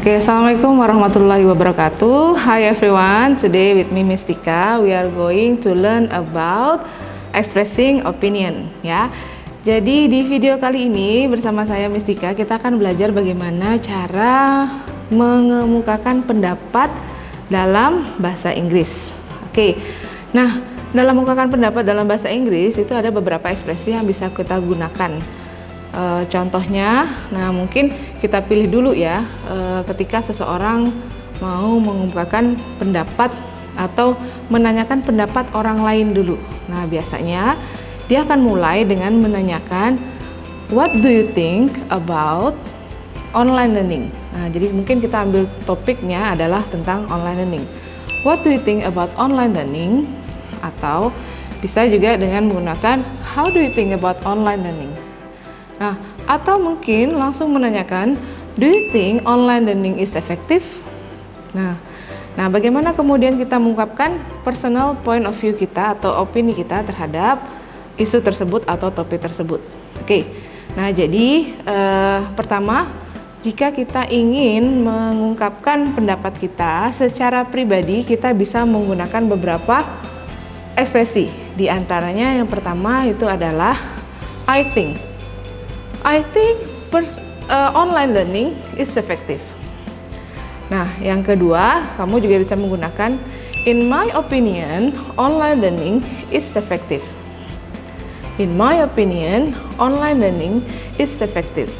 Okay, Assalamualaikum warahmatullahi wabarakatuh. Hi everyone, today with me Mistika, we are going to learn about expressing opinion ya. Jadi di video kali ini bersama saya Mistika, kita akan belajar bagaimana cara mengemukakan pendapat dalam bahasa Inggris. Oke, nah dalam mengemukakan pendapat dalam bahasa Inggris itu ada beberapa ekspresi yang bisa kita gunakan. Contohnya, nah mungkin kita pilih dulu ya, ketika seseorang mau mengemukakan pendapat atau menanyakan pendapat orang lain dulu. Nah biasanya dia akan mulai dengan menanyakan, what do you think about online learning? Nah jadi mungkin kita ambil topiknya adalah tentang online learning. What do you think about online learning? Atau bisa juga dengan menggunakan, how do you think about online learning? Nah, atau mungkin langsung menanyakan, do you think online learning is effective? Nah, bagaimana kemudian kita mengungkapkan personal point of view kita atau opini kita terhadap isu tersebut atau topik tersebut. Oke, nah jadi pertama, jika kita ingin mengungkapkan pendapat kita secara pribadi, kita bisa menggunakan beberapa ekspresi. Di antaranya yang pertama itu adalah I think online learning is effective. Nah, yang kedua, kamu juga bisa menggunakan in my opinion, online learning is effective. In my opinion, online learning is effective.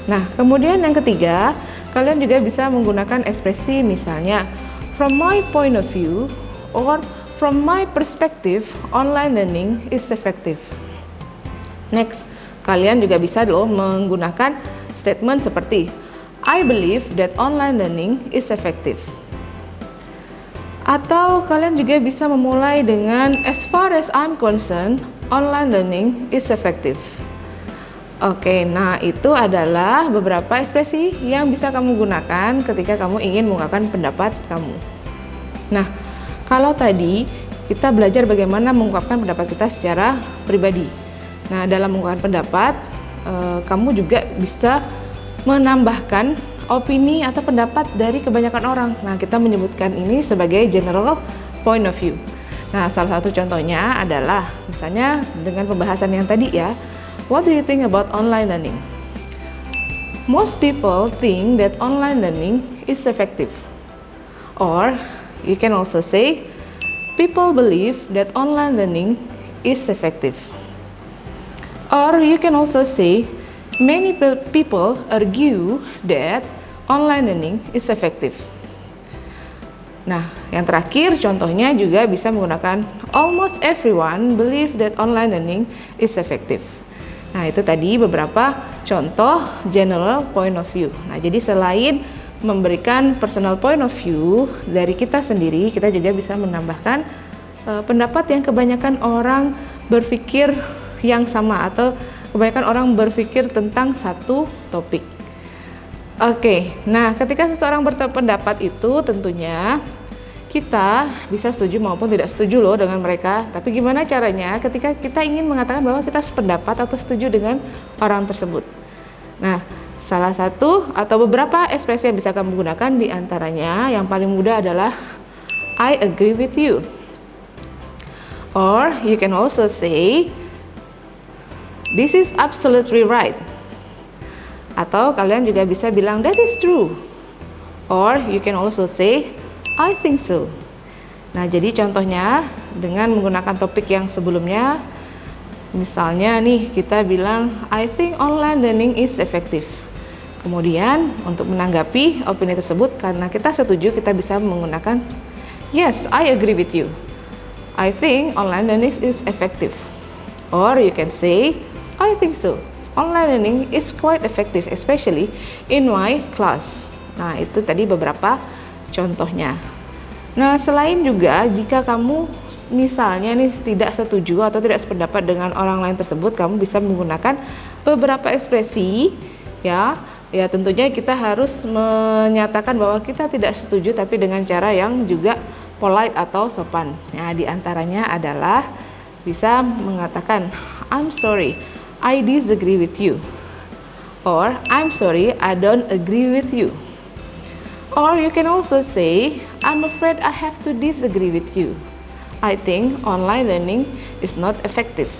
Nah, kemudian yang ketiga, kalian juga bisa menggunakan ekspresi misalnya from my point of view or from my perspective, online learning is effective. Next, kalian juga bisa menggunakan statement seperti I believe that online learning is effective. Atau kalian juga bisa memulai dengan as far as I'm concerned, online learning is effective. Oke, nah itu adalah beberapa ekspresi yang bisa kamu gunakan ketika kamu ingin mengungkapkan pendapat kamu. Nah, kalau tadi kita belajar bagaimana mengungkapkan pendapat kita secara pribadi. Nah, dalam mengungkapkan pendapat, kamu juga bisa menambahkan opini atau pendapat dari kebanyakan orang. Nah, kita menyebutkan ini sebagai general point of view. Nah, salah satu contohnya adalah misalnya dengan pembahasan yang tadi ya, what do you think about online learning? Most people think that online learning is effective. Or, you can also say, people believe that online learning is effective. Or you can also say, many people argue that online learning is effective. Nah, yang terakhir contohnya juga bisa menggunakan almost everyone believe that online learning is effective. Nah, itu tadi beberapa contoh general point of view. Nah, jadi selain memberikan personal point of view dari kita sendiri, kita juga bisa menambahkan pendapat yang kebanyakan orang berpikir yang sama atau kebanyakan orang berpikir tentang satu topik. Oke, nah ketika seseorang berpendapat itu tentunya kita bisa setuju maupun tidak setuju loh dengan mereka. Tapi gimana caranya ketika kita ingin mengatakan bahwa kita sependapat atau setuju dengan orang tersebut? Nah, salah satu atau beberapa ekspresi yang bisa kamu gunakan di antaranya yang paling mudah adalah I agree with you. Or you can also say this is absolutely right. Atau kalian juga bisa bilang that is true. Or you can also say I think so. Nah, jadi contohnya dengan menggunakan topik yang sebelumnya, misalnya nih kita bilang I think online learning is effective. Kemudian untuk menanggapi opini tersebut, karena kita setuju, kita bisa menggunakan yes, I agree with you. I think online learning is effective. Or you can say I think so. Online learning is quite effective, especially in my class. Nah, itu tadi beberapa contohnya. Nah, selain juga jika kamu misalnya nih tidak setuju atau tidak sependapat dengan orang lain tersebut, kamu bisa menggunakan beberapa ekspresi ya. Ya, tentunya kita harus menyatakan bahwa kita tidak setuju tapi dengan cara yang juga polite atau sopan. Nah, di antaranya adalah bisa mengatakan I'm sorry, I disagree with you. Or I'm sorry, I don't agree with you. Or you can also say, I'm afraid I have to disagree with you. I think online learning is not effective.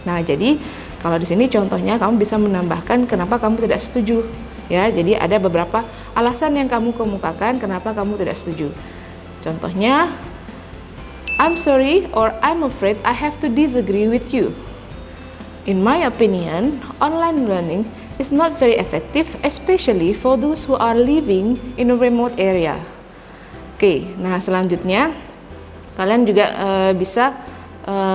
Nah, jadi kalau di sini contohnya kamu bisa menambahkan kenapa kamu tidak setuju. Ya, jadi ada beberapa alasan yang kamu kemukakan kenapa kamu tidak setuju. Contohnya, I'm sorry or I'm afraid I have to disagree with you. In my opinion, online learning is not very effective, especially for those who are living in a remote area. Oke, nah selanjutnya kalian juga bisa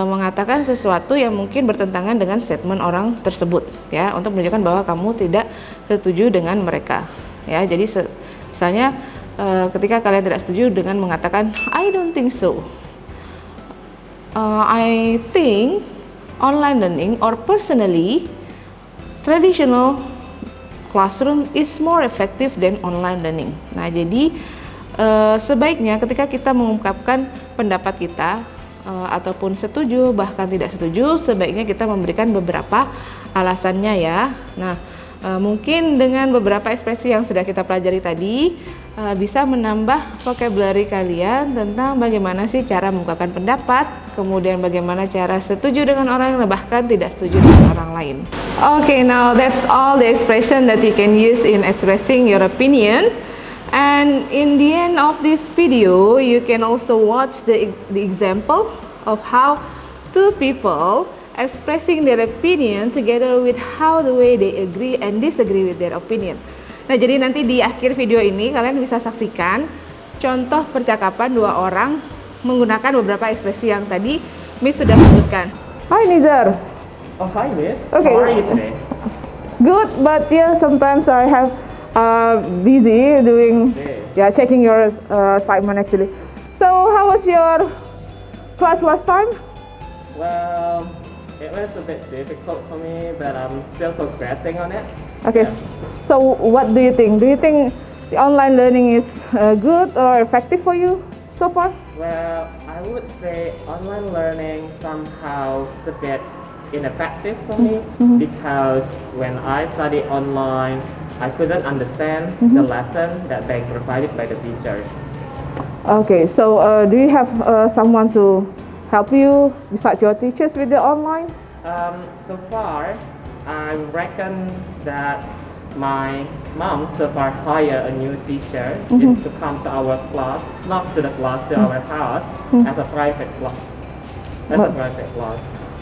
mengatakan sesuatu yang mungkin bertentangan dengan statement orang tersebut, ya, untuk menunjukkan bahwa kamu tidak setuju dengan mereka. Ya, jadi misalnya ketika kalian tidak setuju dengan mengatakan I don't think so. I think online learning or personally traditional classroom is more effective than online learning. Nah, jadi sebaiknya ketika kita mengungkapkan pendapat kita ataupun setuju bahkan tidak setuju, sebaiknya kita memberikan beberapa alasannya ya. Nah, mungkin dengan beberapa ekspresi yang sudah kita pelajari tadi bisa menambah vocabulary kalian tentang bagaimana sih cara mengungkapkan pendapat, kemudian bagaimana cara setuju dengan orang lain bahkan tidak setuju dengan orang lain. Okay, now that's all the expression that you can use in expressing your opinion. And in the end of this video, you can also watch the example of how two people expressing their opinion together with how the way they agree and disagree with their opinion. Nah, jadi nanti di akhir video ini kalian bisa saksikan contoh percakapan dua orang menggunakan beberapa ekspresi yang tadi Miss sudah sebutkan. Hi Nizar. Oh, hi Miss. Okay. How are you today? Good, but yeah, sometimes I have busy doing checking your assignment actually. So how was your class last time? Well, it was a bit difficult for me, but I'm still progressing on it. Okay. Yeah. So what do you think? Do you think the online learning is good or effective for you so far? Well, I would say online learning somehow is a bit ineffective for me because when I study online, I couldn't understand the lesson that they provided by the teachers. Okay, so do you have someone to help you besides your teachers with the online? So far, I reckon that my mom so far hired a new teacher to come to our class, not to the class, to our house as a private class.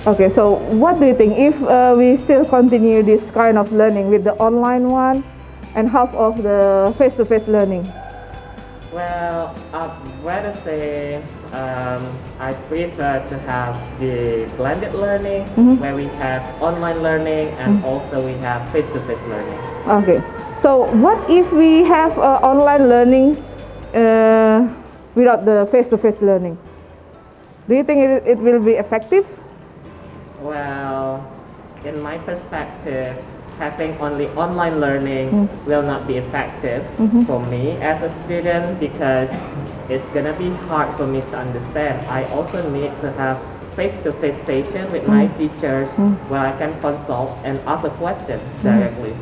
Okay, so what do you think if we still continue this kind of learning with the online one and half of the face-to-face learning? Well, I'd rather say I prefer to have the blended learning where we have online learning and also we have face-to-face learning. Okay, so what if we have online learning without the face-to-face learning? Do you think it will be effective? Well, in my perspective, having only online learning will not be effective for me as a student because it's gonna be hard for me to understand. I also need to have face-to-face session with my teachers where I can consult and ask a question directly.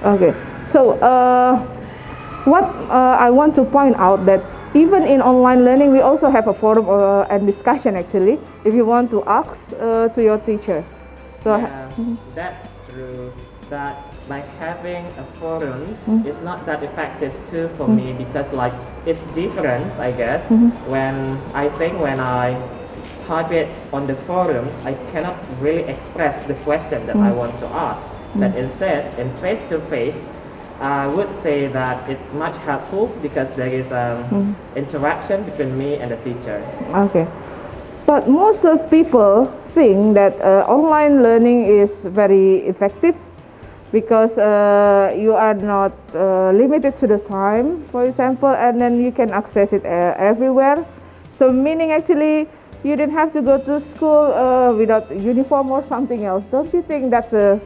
Okay, so what I want to point out that even in online learning, we also have a forum and discussion actually, if you want to ask to your teacher. So, yeah, that's true. That like having a forums is not that effective too for me because like it's different, I guess. When I type it on the forums, I cannot really express the question that I want to ask. But instead, in face-to-face, I would say that it's much helpful because there is interaction between me and the teacher. Okay, but most of people think that online learning is very effective because you are not limited to the time, for example, and then you can access it everywhere. So meaning actually you didn't have to go to school without uniform or something else. Don't you think that's a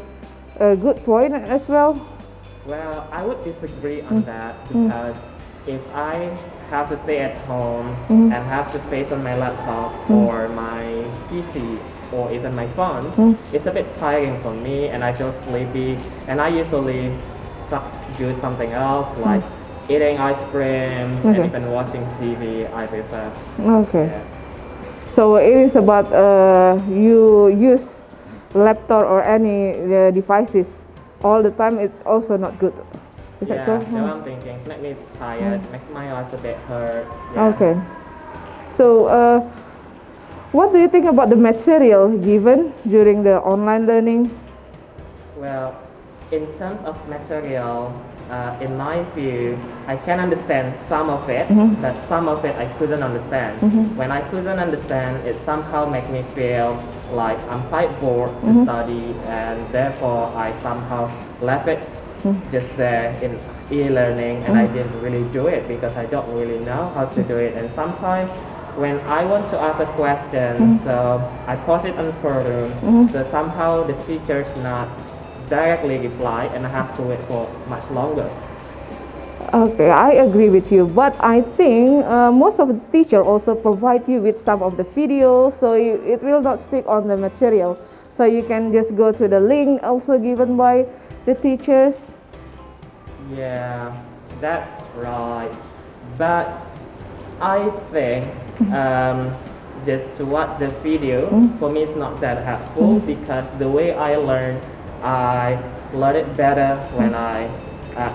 good point as well? Well, I would disagree on that because if I have to stay at home and have to face on my laptop or my PC or even my phone, it's a bit tiring for me and I feel sleepy and I usually do something else like eating ice cream and Okay. even watching TV, I prefer. Okay. Yeah. So it is about you use laptop or any devices all the time. It's also not good. Is that Yeah, so? that's what I'm thinking. It makes me tired, makes my eyes a bit hurt. Yeah. Okay. So what do you think about the material given during the online learning? Well, in terms of material, in my view, I can understand some of it, but some of it I couldn't understand. When I couldn't understand, it somehow made me feel like I'm quite bored to study, and therefore I somehow left it just there in e-learning, and I didn't really do it because I don't really know how to do it. And sometimes when I want to ask a question, so I post it on forum, so somehow the teacher's not directly reply and I have to wait for much longer. Okay, I agree with you, but I think most of the teacher also provide you with some of the videos, so it will not stick on the material. So you can just go to the link also given by the teachers. Yeah, that's right. But I think just to watch the video for me is not that helpful because the way I learn it better when I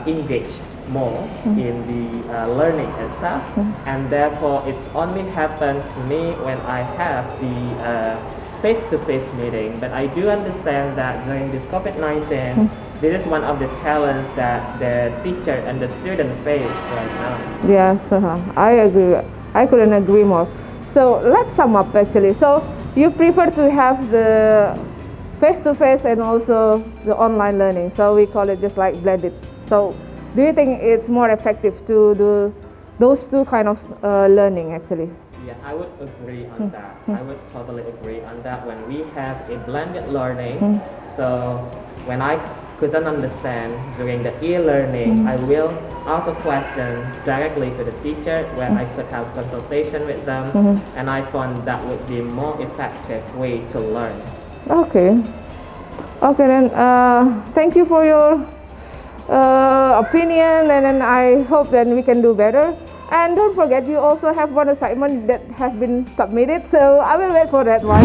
engage more in the learning itself, and therefore it's only happened to me when I have the face-to-face meeting. But I do understand that during this COVID-19, this is one of the challenges that the teacher and the student face right now. Yes, I agree. I couldn't agree more. So let's sum up actually. So you prefer to have the face-to-face and also the online learning. So we call it just like blended. So do you think it's more effective to do those two kind of learning actually? Yeah, I would agree on that. I would totally agree on that when we have a blended learning. So when I couldn't understand during the e-learning, I will ask a question directly to the teacher where I could have consultation with them, and I found that would be more effective way to learn. Okay. Okay then. Thank you for your opinion, and then I hope that we can do better. And don't forget, you also have one assignment that has been submitted, so I will wait for that one.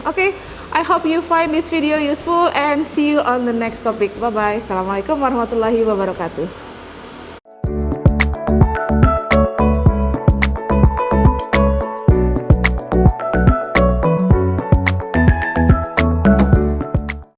Okay, I hope you find this video useful and see you on the next topic. Bye bye. Assalamualaikum warahmatullahi wabarakatuh.